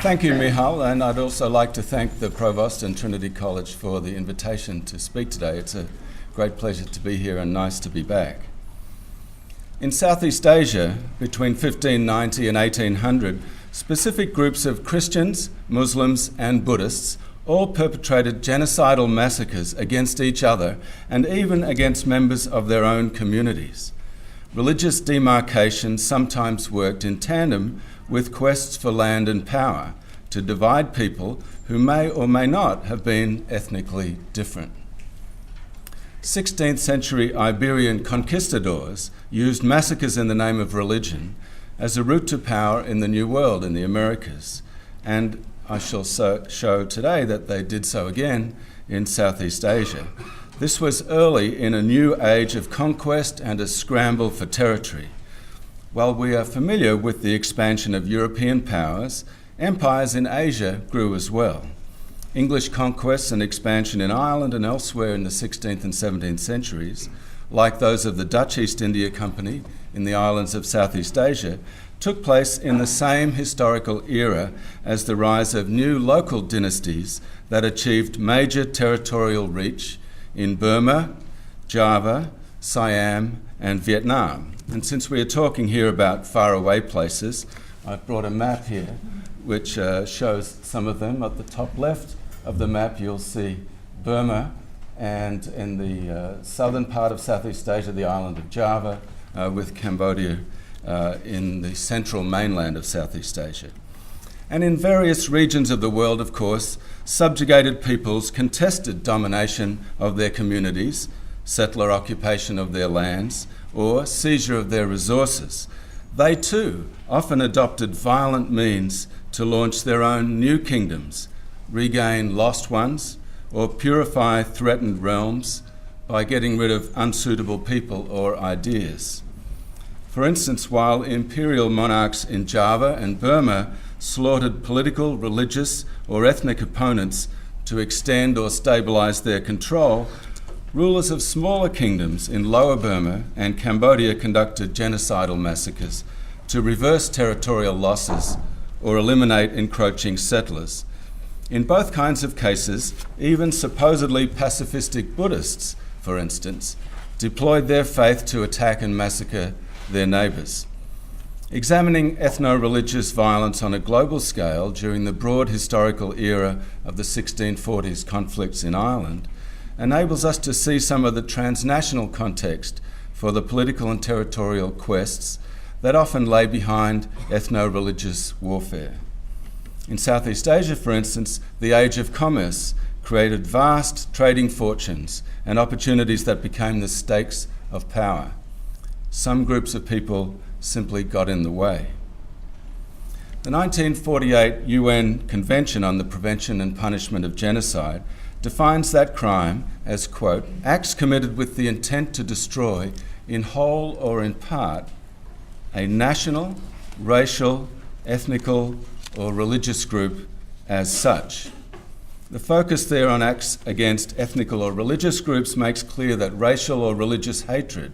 Thank you, Michal, and I'd also like to thank the Provost and Trinity College for the invitation to speak today. It's a great pleasure to be here and nice to be back. In Southeast Asia, between 1590 and 1800, specific groups of Christians, Muslims, and Buddhists all perpetrated genocidal massacres against each other and even against members of their own communities. Religious demarcation sometimes worked in tandem with quests for land and power to divide people who may or may not have been ethnically different. 16th century Iberian conquistadors used massacres in the name of religion as a route to power in the New World in the Americas, and I shall show today that they did so again in Southeast Asia. This was early in a new age of conquest and a scramble for territory. While we are familiar with the expansion of European powers, empires in Asia grew as well. English conquests and expansion in Ireland and elsewhere in the 16th and 17th centuries, like those of the Dutch East India Company in the islands of Southeast Asia, took place in the same historical era as the rise of new local dynasties that achieved major territorial reach in Burma, Java, Siam, and Vietnam. And since we are talking here about faraway places, I've brought a map here which shows some of them. At the top left of the map you'll see Burma, and in the southern part of Southeast Asia, the island of Java, with Cambodia in the central mainland of Southeast Asia. And in various regions of the world, of course, subjugated peoples contested domination of their communities, settler occupation of their lands, or seizure of their resources. They too often adopted violent means to launch their own new kingdoms, regain lost ones, or purify threatened realms by getting rid of unsuitable people or ideas. For instance, while imperial monarchs in Java and Burma slaughtered political, religious, or ethnic opponents to extend or stabilize their control, rulers of smaller kingdoms in Lower Burma and Cambodia conducted genocidal massacres to reverse territorial losses or eliminate encroaching settlers. In both kinds of cases, even supposedly pacifistic Buddhists, for instance, deployed their faith to attack and massacre their neighbours. Examining ethno-religious violence on a global scale during the broad historical era of the 1640s conflicts in Ireland enables us to see some of the transnational context for the political and territorial quests that often lay behind ethno-religious warfare. In Southeast Asia, for instance, the age of commerce created vast trading fortunes and opportunities that became the stakes of power. Some groups of people simply got in the way. The 1948 UN Convention on the Prevention and Punishment of Genocide defines that crime as, quote, acts committed with the intent to destroy, in whole or in part, a national, racial, ethnical, or religious group as such. The focus there on acts against ethnical or religious groups makes clear that racial or religious hatred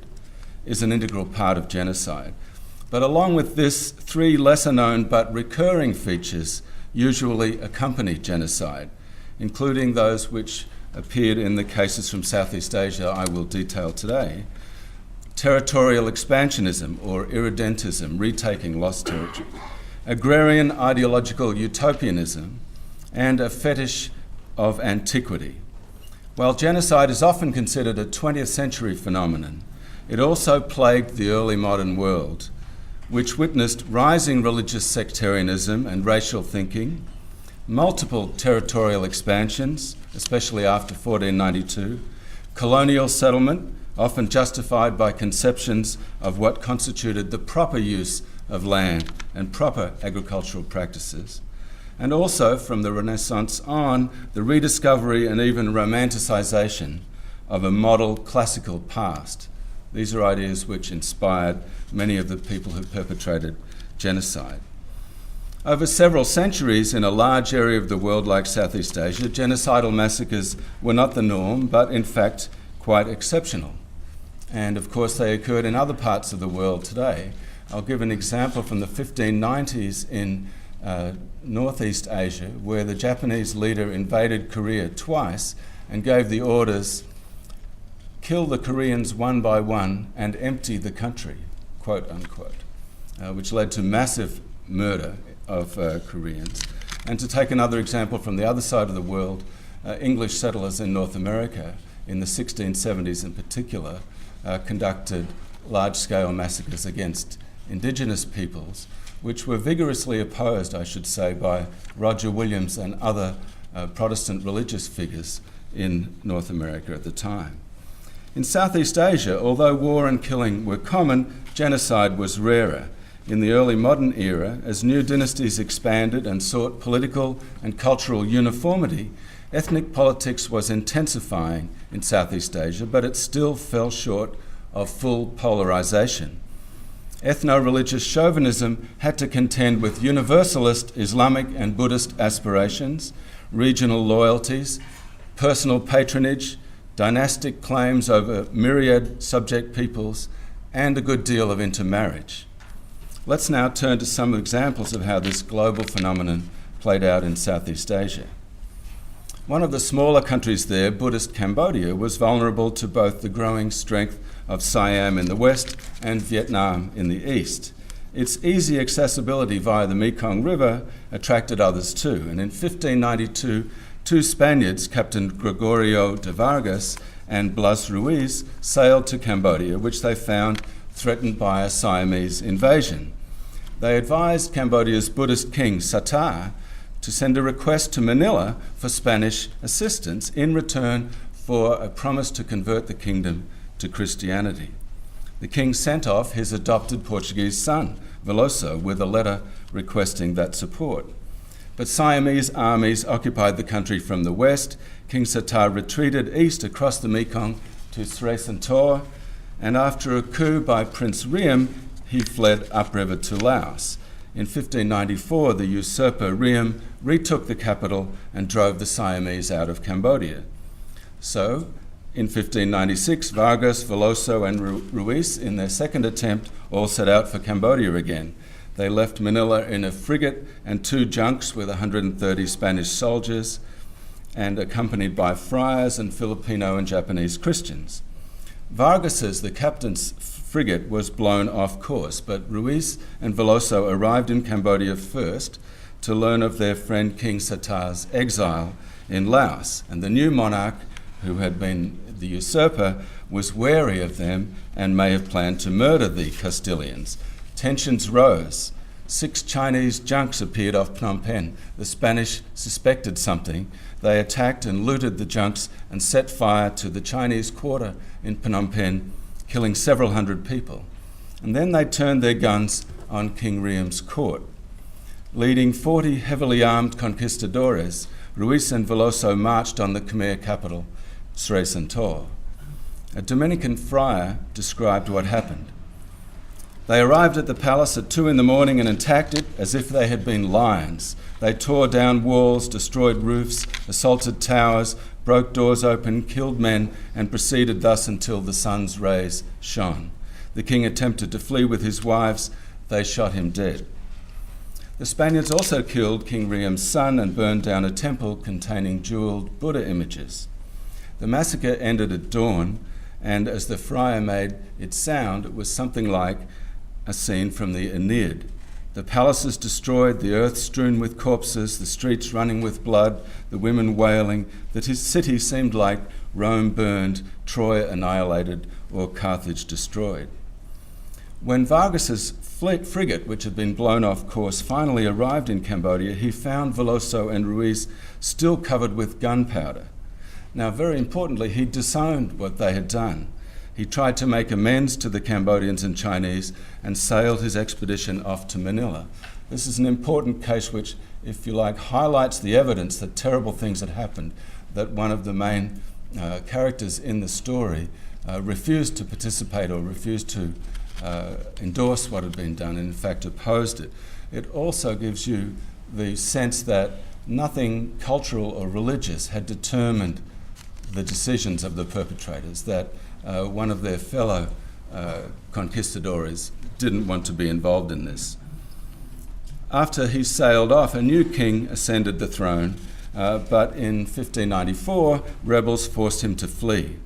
is an integral part of genocide. But along with this, three lesser-known but recurring features usually accompany genocide, including those which appeared in the cases from Southeast Asia I will detail today: territorial expansionism or irredentism, retaking lost territory, agrarian ideological utopianism, and a fetish of antiquity. While genocide is often considered a 20th century phenomenon, it also plagued the early modern world, which witnessed rising religious sectarianism and racial thinking, multiple territorial expansions, especially after 1492, colonial settlement, often justified by conceptions of what constituted the proper use of land and proper agricultural practices, and also, from the Renaissance on, the rediscovery and even romanticization of a model classical past. These are ideas which inspired many of the people who perpetrated genocide. Over several centuries, in a large area of the world like Southeast Asia, genocidal massacres were not the norm, but in fact quite exceptional. And of course they occurred in other parts of the world today. I'll give an example from the 1590s in Northeast Asia, where the Japanese leader invaded Korea twice and gave the orders, kill the Koreans one by one and empty the country, quote unquote, which led to massive murder of Koreans. And to take another example from the other side of the world, English settlers in North America in the 1670s in particular conducted large-scale massacres against indigenous peoples, which were vigorously opposed, I should say, by Roger Williams and other Protestant religious figures in North America at the time. In Southeast Asia, although war and killing were common, genocide was rarer. In the early modern era, as new dynasties expanded and sought political and cultural uniformity, ethnic politics was intensifying in Southeast Asia, but it still fell short of full polarization. Ethno-religious chauvinism had to contend with universalist Islamic and Buddhist aspirations, regional loyalties, personal patronage, dynastic claims over myriad subject peoples, and a good deal of intermarriage. Let's now turn to some examples of how this global phenomenon played out in Southeast Asia. One of the smaller countries there, Buddhist Cambodia, was vulnerable to both the growing strength of Siam in the west and Vietnam in the east. Its easy accessibility via the Mekong River attracted others too, and in 1592, two Spaniards, Captain Gregorio de Vargas and Blas Ruiz, sailed to Cambodia, which they found threatened by a Siamese invasion. They advised Cambodia's Buddhist king, Satar, to send a request to Manila for Spanish assistance in return for a promise to convert the kingdom to Christianity. The king sent off his adopted Portuguese son, Veloso, with a letter requesting that support. But Siamese armies occupied the country from the west. King Satar retreated east across the Mekong to Srey Santor, and after a coup by Prince Riem, he fled upriver to Laos. In 1594, the usurper Riem retook the capital and drove the Siamese out of Cambodia. So, in 1596, Vargas, Veloso, and Ruiz, in their second attempt, all set out for Cambodia again. They left Manila in a frigate and two junks with 130 Spanish soldiers and accompanied by friars and Filipino and Japanese Christians. Vargas's, the captain's frigate, was blown off course, but Ruiz and Veloso arrived in Cambodia first to learn of their friend King Satar's exile in Laos, and the new monarch, who had been the usurper, was wary of them and may have planned to murder the Castilians. Tensions rose. 6 Chinese junks appeared off Phnom Penh. The Spanish suspected something. They attacked and looted the junks and set fire to the Chinese quarter in Phnom Penh, killing several hundred people. And then they turned their guns on King Riem's court. Leading 40 heavily armed conquistadors, Ruiz and Veloso marched on the Khmer capital, Srey Santor. A Dominican friar described what happened. They arrived at the palace at 2 a.m. and attacked it as if they had been lions. They tore down walls, destroyed roofs, assaulted towers, broke doors open, killed men, and proceeded thus until the sun's rays shone. The king attempted to flee with his wives. They shot him dead. The Spaniards also killed King Riem's son and burned down a temple containing jeweled Buddha images. The massacre ended at dawn, and as the friar made it sound, it was something like a scene from the Aeneid. The palaces destroyed, the earth strewn with corpses, the streets running with blood, the women wailing. That his city seemed like Rome burned, Troy annihilated, or Carthage destroyed. When Vargas's frigate, which had been blown off course, finally arrived in Cambodia, he found Veloso and Ruiz still covered with gunpowder. Now, very importantly, he disowned what they had done. He tried to make amends to the Cambodians and Chinese and sailed his expedition off to Manila. This is an important case which, if you like, highlights the evidence that terrible things had happened, that one of the main characters in the story refused to participate or refused to endorse what had been done and in fact opposed it. It also gives you the sense that nothing cultural or religious had determined the decisions of the perpetrators, that one of their fellow conquistadors didn't want to be involved in this. After he sailed off, a new king ascended the throne, but in 1594, rebels forced him to flee.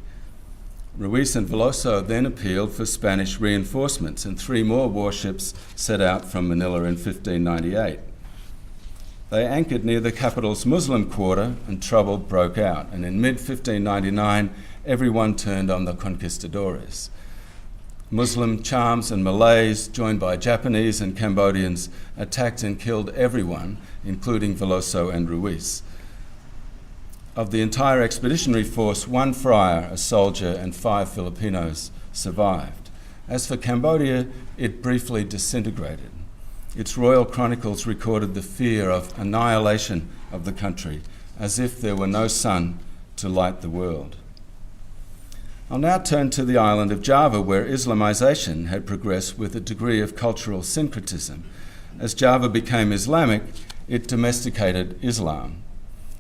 Ruiz and Veloso then appealed for Spanish reinforcements, and 3 more warships set out from Manila in 1598. They anchored near the capital's Muslim quarter, and trouble broke out. And in mid-1599, everyone turned on the Conquistadors. Muslim Chams and Malays, joined by Japanese and Cambodians, attacked and killed everyone, including Veloso and Ruiz. Of the entire expeditionary force, 1 friar, a soldier, and 5 Filipinos survived. As for Cambodia, it briefly disintegrated. Its royal chronicles recorded the fear of annihilation of the country, as if there were no sun to light the world. I'll now turn to the island of Java, where Islamization had progressed with a degree of cultural syncretism. As Java became Islamic, it domesticated Islam.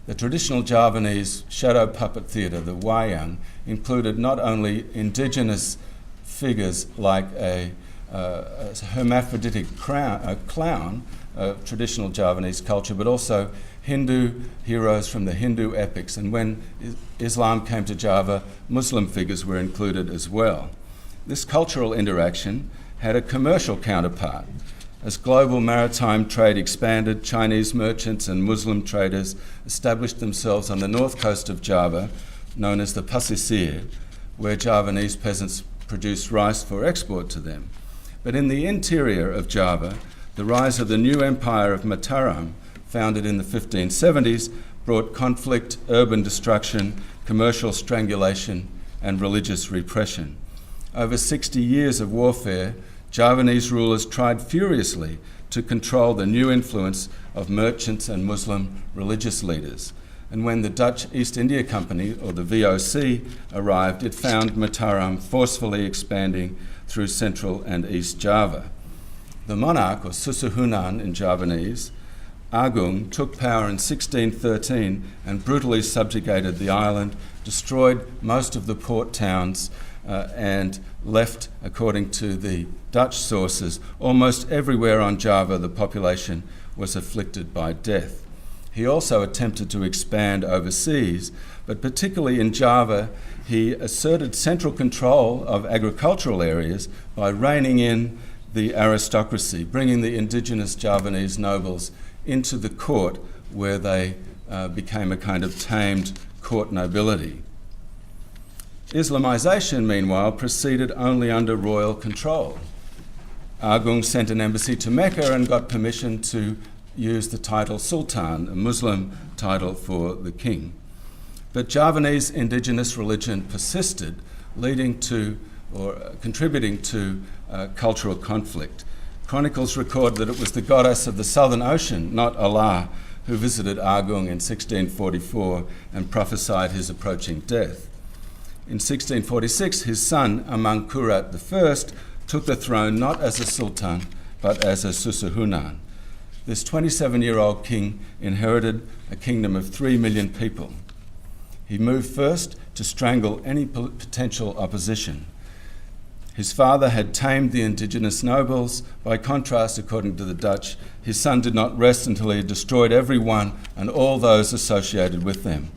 The traditional Javanese shadow puppet theatre, the wayang, included not only indigenous figures like a hermaphroditic clown of traditional Javanese culture, but also Hindu heroes from the Hindu epics. And when Islam came to Java, Muslim figures were included as well. This cultural interaction had a commercial counterpart. As global maritime trade expanded, Chinese merchants and Muslim traders established themselves on the north coast of Java, known as the Pasisir, where Javanese peasants produced rice for export to them. But in the interior of Java, the rise of the new empire of Mataram, founded in the 1570s, brought conflict, urban destruction, commercial strangulation, and religious repression. Over 60 years of warfare, Javanese rulers tried furiously to control the new influence of merchants and Muslim religious leaders. And when the Dutch East India Company, or the VOC, arrived, it found Mataram forcefully expanding through Central and East Java. The monarch, or Susuhunan in Javanese, Agung, took power in 1613 and brutally subjugated the island, destroyed most of the port towns, and left, according to the Dutch sources, almost everywhere on Java the population was afflicted by death. He also attempted to expand overseas, but particularly in Java, he asserted central control of agricultural areas by reining in the aristocracy, bringing the indigenous Javanese nobles into the court, where they became a kind of tamed court nobility. Islamization, meanwhile, proceeded only under royal control. Agung sent an embassy to Mecca and got permission to use the title Sultan, a Muslim title for the king. But Javanese indigenous religion persisted, leading to or contributing to cultural conflict. Chronicles record that it was the goddess of the Southern Ocean, not Allah, who visited Agung in 1644 and prophesied his approaching death. In 1646, his son, Amangkurat I, took the throne not as a sultan, but as a Susuhunan. This 27-year-old king inherited a kingdom of 3 million people. He moved first to strangle any potential opposition. His father had tamed the indigenous nobles. By contrast, according to the Dutch, his son did not rest until he had destroyed everyone and all those associated with them.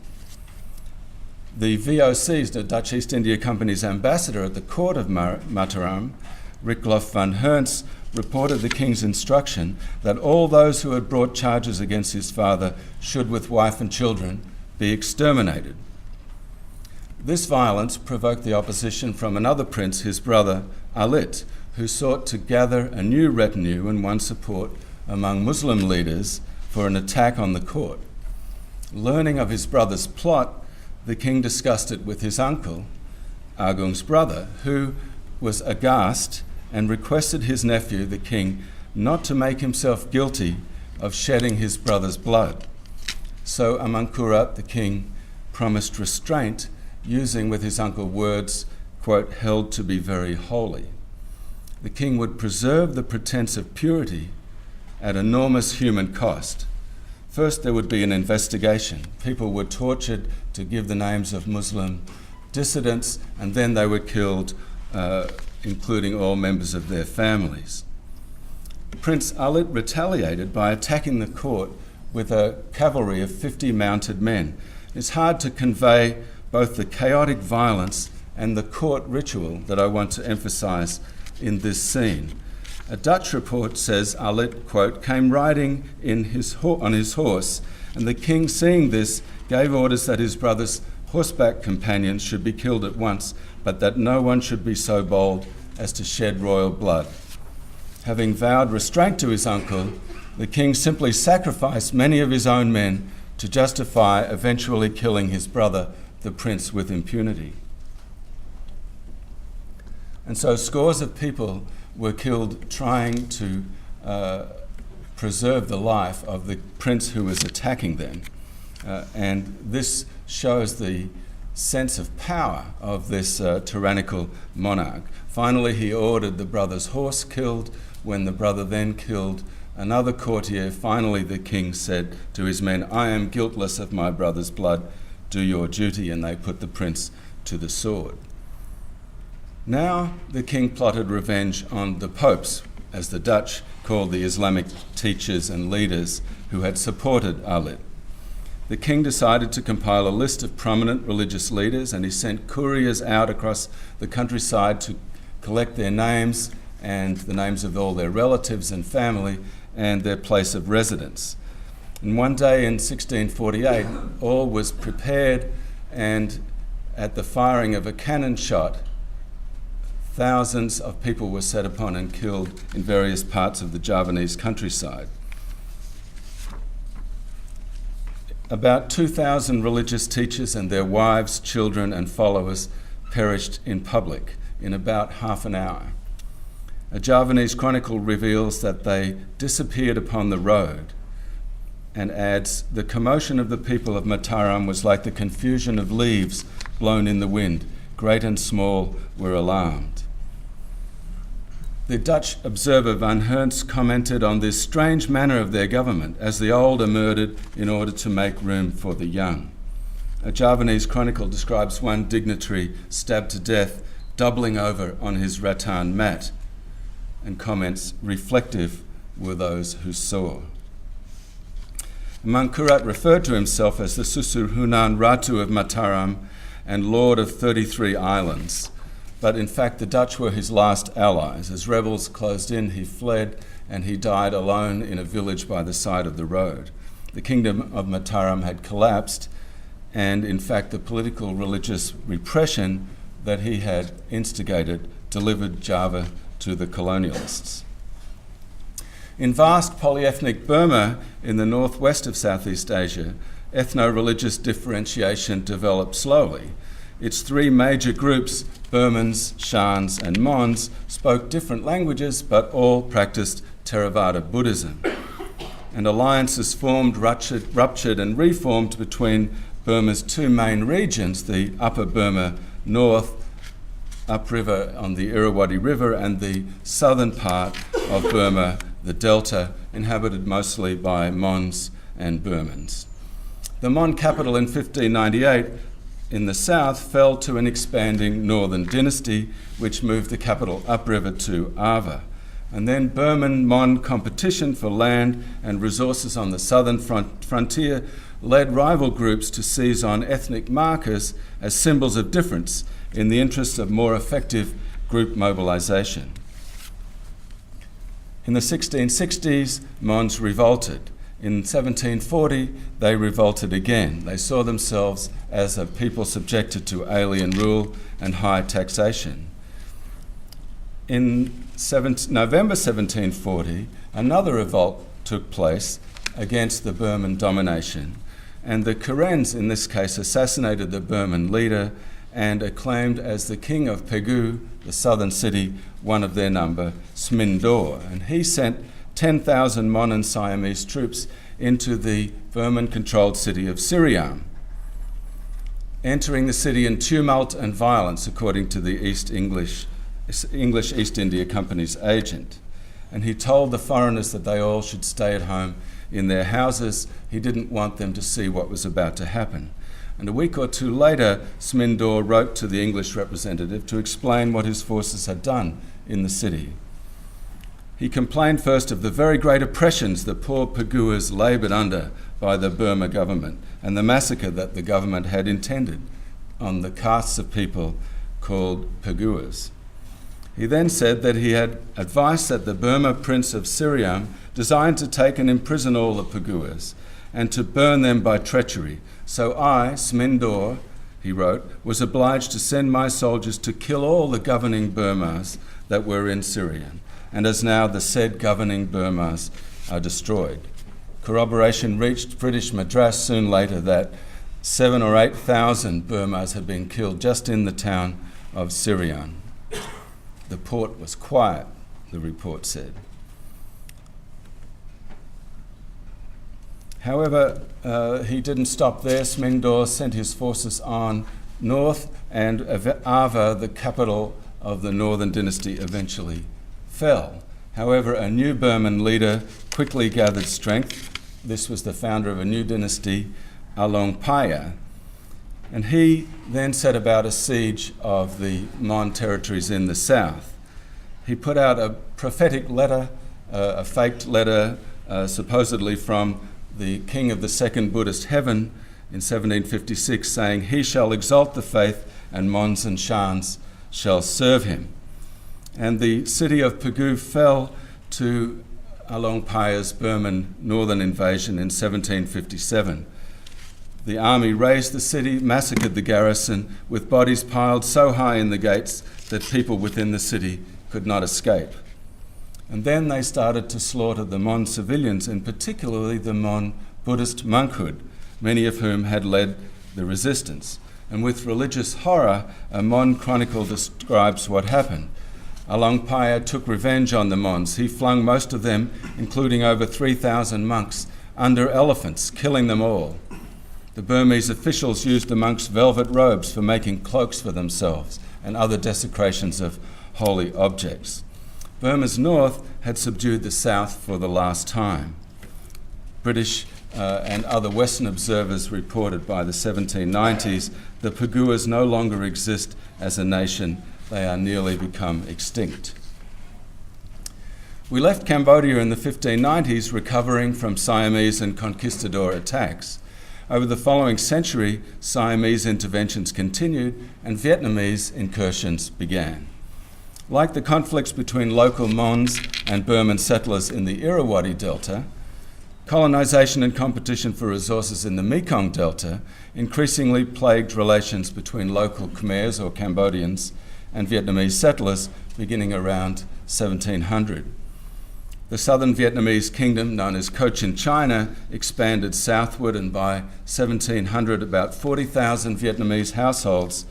The VOC's, the Dutch East India Company's ambassador at the court of Mataram, Rikloff van Herns, reported the king's instruction that all those who had brought charges against his father should, with wife and children, be exterminated. This violence provoked the opposition from another prince, his brother, Alit, who sought to gather a new retinue and won support among Muslim leaders for an attack on the court. Learning of his brother's plot, the king discussed it with his uncle, Agung's brother, who was aghast and requested his nephew, the king, not to make himself guilty of shedding his brother's blood. So Amangkurat, the king, promised restraint, using with his uncle words, quote, held to be very holy. The king would preserve the pretense of purity at enormous human cost. First, there would be an investigation. People were tortured to give the names of Muslim dissidents, and then they were killed, including all members of their families. Prince Alit retaliated by attacking the court with a cavalry of 50 mounted men. It's hard to convey both the chaotic violence and the court ritual that I want to emphasize in this scene. A Dutch report says Alit, quote, came riding on his horse, and the king, seeing this, gave orders that his brother's horseback companions should be killed at once, but that no one should be so bold as to shed royal blood. Having vowed restraint to his uncle, the king simply sacrificed many of his own men to justify eventually killing his brother, the prince, with impunity. And so scores of people were killed trying to preserve the life of the prince who was attacking them. And this shows the sense of power of this tyrannical monarch. Finally, he ordered the brother's horse killed. When the brother then killed another courtier, finally the king said to his men, I am guiltless of my brother's blood, do your duty, and they put the prince to the sword. Now the king plotted revenge on the popes, as the Dutch called the Islamic teachers and leaders who had supported Alit. The king decided to compile a list of prominent religious leaders, and he sent couriers out across the countryside to collect their names and the names of all their relatives and family and their place of residence. And one day in 1648, all was prepared, and at the firing of a cannon shot, thousands of people were set upon and killed in various parts of the Javanese countryside. About 2,000 religious teachers and their wives, children, and followers perished in public in about half an hour. A Javanese chronicle reveals that they disappeared upon the road, and adds, the commotion of the people of Mataram was like the confusion of leaves blown in the wind. Great and small were alarmed. The Dutch observer Van Herntz commented on this strange manner of their government as the old are murdered in order to make room for the young. A Javanese chronicle describes one dignitary stabbed to death, doubling over on his rattan mat, and comments, reflective were those who saw. Mangkurat referred to himself as the Susurhunan Ratu of Mataram and Lord of 33 islands. But in fact, the Dutch were his last allies. As rebels closed in, he fled, and he died alone in a village by the side of the road. The kingdom of Mataram had collapsed, and in fact, the political religious repression that he had instigated delivered Java to the colonialists. In vast polyethnic Burma in the northwest of Southeast Asia, ethno-religious differentiation developed slowly. Its three major groups, Burmans, Shans, and Mons, spoke different languages but all practiced Theravada Buddhism. And alliances formed, ruptured and reformed between Burma's two main regions, the Upper Burma North, upriver on the Irrawaddy River, and the southern part of Burma, the Delta, inhabited mostly by Mons and Burmans. The Mon capital in 1598 in the south fell to an expanding northern dynasty, which moved the capital upriver to Ava. And then Burman-Mon competition for land and resources on the southern frontier led rival groups to seize on ethnic markers as symbols of difference in the interests of more effective group mobilization. In the 1660s, Mons revolted. In 1740, they revolted again. They saw themselves as a people subjected to alien rule and high taxation. In November 1740, another revolt took place against the Burman domination, and the Karens in this case assassinated the Burman leader and acclaimed as the king of Pegu, the southern city, one of their number, Smindor. And he sent 10,000 Mon and Siamese troops into the Burman-controlled city of Siriam, entering the city in tumult and violence, according to the English East India Company's agent. And he told the foreigners that they all should stay at home in their houses. He didn't want them to see what was about to happen. And a week or two later, Smindor wrote to the English representative to explain what his forces had done in the city. He complained first of the very great oppressions the poor Peguars laboured under by the Burma government and the massacre that the government had intended on the castes of people called Peguars. He then said that he had advice that the Burma Prince of Siam designed to take and imprison all the Peguars and to burn them by treachery. So I, Smindor, he wrote, was obliged to send my soldiers to kill all the governing Burmas that were in Siam, and as now the said governing Burmas are destroyed. Corroboration reached British Madras soon later that 7,000 or 8,000 Burmas had been killed just in the town of Siam. The port was quiet, the report said. However, he didn't stop there. Smindor sent his forces on north, and Ava, the capital of the northern dynasty, eventually fell. However, a new Burman leader quickly gathered strength. This was the founder of a new dynasty, Along Paya, and he then set about a siege of the Mon territories in the south. He put out a prophetic letter, a faked letter, supposedly from the king of the second Buddhist heaven in 1756, saying, "He shall exalt the faith, and Mons and Shans shall serve him." And the city of Pegu fell to Along Paya's Burman northern invasion in 1757. The army razed the city, massacred the garrison, with bodies piled so high in the gates that people within the city could not escape. And then they started to slaughter the Mon civilians, and particularly the Mon Buddhist monkhood, many of whom had led the resistance. And with religious horror, a Mon chronicle describes what happened. Along Paya took revenge on the Mons. He flung most of them, including over 3,000 monks, under elephants, killing them all. The Burmese officials used the monks' velvet robes for making cloaks for themselves and other desecrations of holy objects. Burma's north had subdued the south for the last time. British and other Western observers reported by the 1790s the Peguars no longer exist as a nation. They are nearly become extinct. We left Cambodia in the 1590s recovering from Siamese and conquistador attacks. Over the following century, Siamese interventions continued and Vietnamese incursions began. Like the conflicts between local Mons and Burman settlers in the Irrawaddy Delta, colonization and competition for resources in the Mekong Delta increasingly plagued relations between local Khmers or Cambodians and Vietnamese settlers beginning around 1700. The southern Vietnamese kingdom, known as Cochin China, expanded southward, and by 1700 about 40,000 Vietnamese households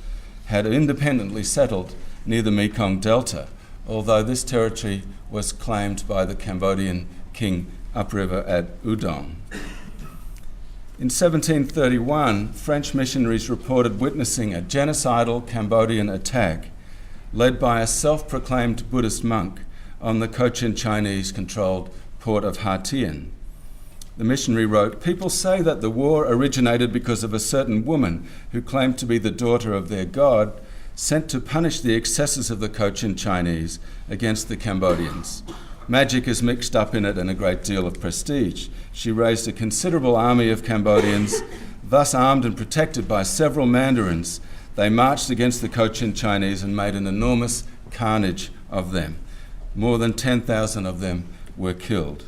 had independently settled near the Mekong Delta, although this territory was claimed by the Cambodian king upriver at Udong. In 1731, French missionaries reported witnessing a genocidal Cambodian attack led by a self-proclaimed Buddhist monk on the Cochin Chinese-controlled port of Ha Tien. The missionary wrote, "People say that the war originated because of a certain woman who claimed to be the daughter of their god, sent to punish the excesses of the Cochin Chinese against the Cambodians. Magic is mixed up in it and a great deal of prestige. She raised a considerable army of Cambodians, thus armed and protected by several mandarins. They marched against the Cochin Chinese and made an enormous carnage of them. More than 10,000 of them were killed.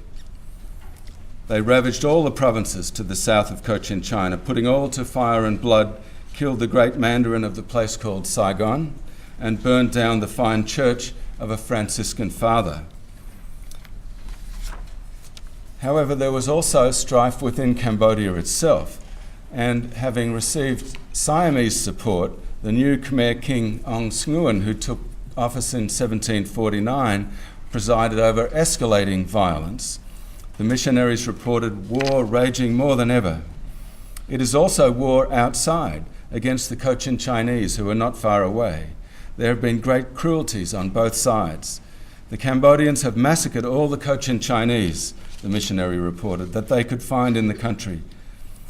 They ravaged all the provinces to the south of Cochin China, putting all to fire and blood, killed the great mandarin of the place called Saigon, and burned down the fine church of a Franciscan father." However, there was also strife within Cambodia itself, and having received Siamese support, the new Khmer king Ong Nguyen, who took office in 1749, presided over escalating violence. The missionaries reported war raging more than ever. It is also war outside against the Cochin Chinese, who are not far away. There have been great cruelties on both sides. The Cambodians have massacred all the Cochin Chinese, the missionary reported, that they could find in the country.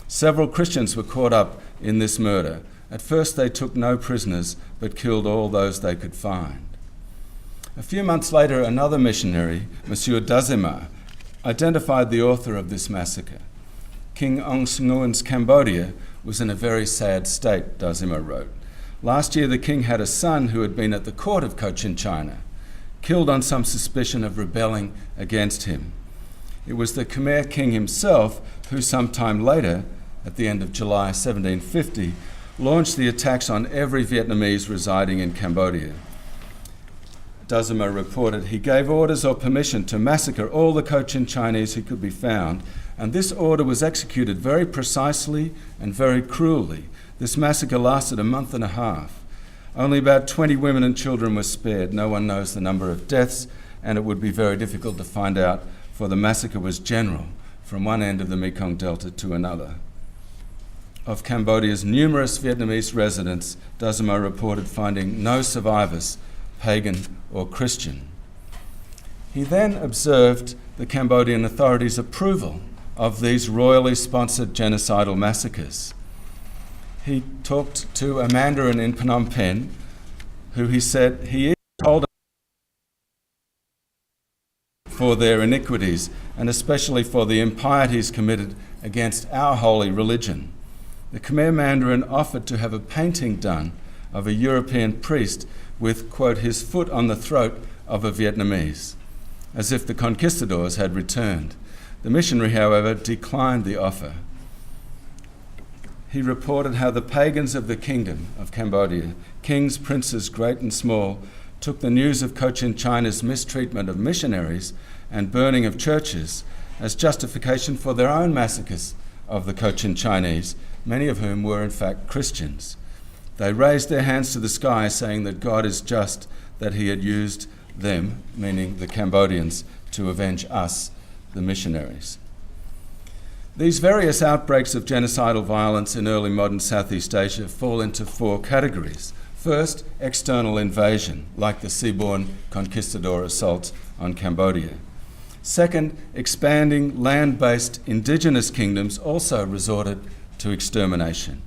Several Christians were caught up in this murder. At first they took no prisoners, but killed all those they could find. A few months later, another missionary, Monsieur Dazima, identified the author of this massacre. King Ong Nguyen's Cambodia was in a very sad state, Dazima wrote. Last year, the king had a son who had been at the court of Cochin China, killed on some suspicion of rebelling against him. It was the Khmer king himself who sometime later, at the end of July 1750, launched the attacks on every Vietnamese residing in Cambodia. Dazima reported he gave orders or permission to massacre all the Cochin Chinese who could be found, and this order was executed very precisely and very cruelly. This massacre lasted a month and a half. Only about 20 women and children were spared. No one knows the number of deaths, and it would be very difficult to find out, for the massacre was general, from one end of the Mekong Delta to another. Of Cambodia's numerous Vietnamese residents, Dazima reported finding no survivors, pagan or Christian. He then observed the Cambodian authorities' approval of these royally sponsored genocidal massacres. He talked to a Mandarin in Phnom Penh, who he said he told for their iniquities, and especially for the impieties committed against our holy religion. The Khmer Mandarin offered to have a painting done of a European priest with, quote, his foot on the throat of a Vietnamese, as if the Conquistadors had returned. The missionary, however, declined the offer. He reported how the pagans of the kingdom of Cambodia, kings, princes, great and small, took the news of Cochin China's mistreatment of missionaries and burning of churches as justification for their own massacres of the Cochin Chinese, many of whom were in fact Christians. They raised their hands to the sky, saying that God is just, that he had used them, meaning the Cambodians, to avenge us, the missionaries. These various outbreaks of genocidal violence in early modern Southeast Asia fall into four categories. First, external invasion, like the seaborne conquistador assaults on Cambodia. Second, expanding land-based indigenous kingdoms also resorted to extermination.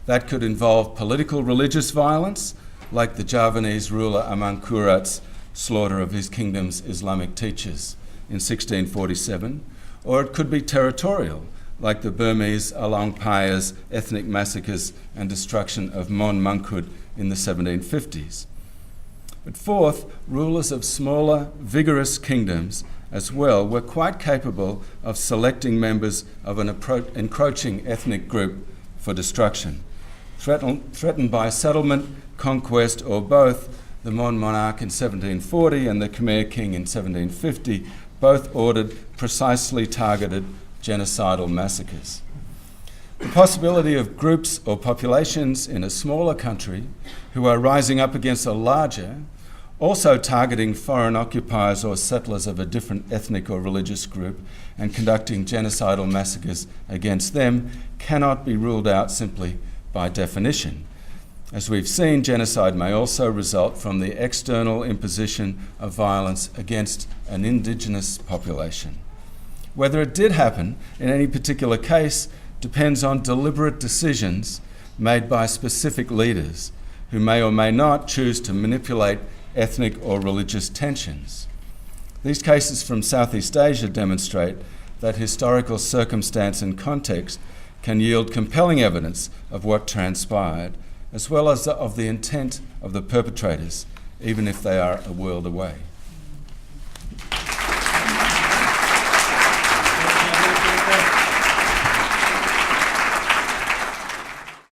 That could involve political religious violence, like the Javanese ruler Amangkurat's slaughter of his kingdom's Islamic teachers in 1647, or it could be territorial, like the Burmese Along Paya's ethnic massacres and destruction of Mon Mangkut in the 1750s. But fourth, rulers of smaller, vigorous kingdoms as well were quite capable of selecting members of an encroaching ethnic group for destruction. Threatened by settlement, conquest, or both, the Mon monarch in 1740 and the Khmer king in 1750 both ordered precisely targeted genocidal massacres. The possibility of groups or populations in a smaller country who are rising up against a larger, also targeting foreign occupiers or settlers of a different ethnic or religious group and conducting genocidal massacres against them, cannot be ruled out simply by definition. As we've seen, genocide may also result from the external imposition of violence against an indigenous population. Whether it did happen in any particular case depends on deliberate decisions made by specific leaders who may or may not choose to manipulate ethnic or religious tensions. These cases from Southeast Asia demonstrate that historical circumstance and context can yield compelling evidence of what transpired, as well as of the intent of the perpetrators, even if they are a world away.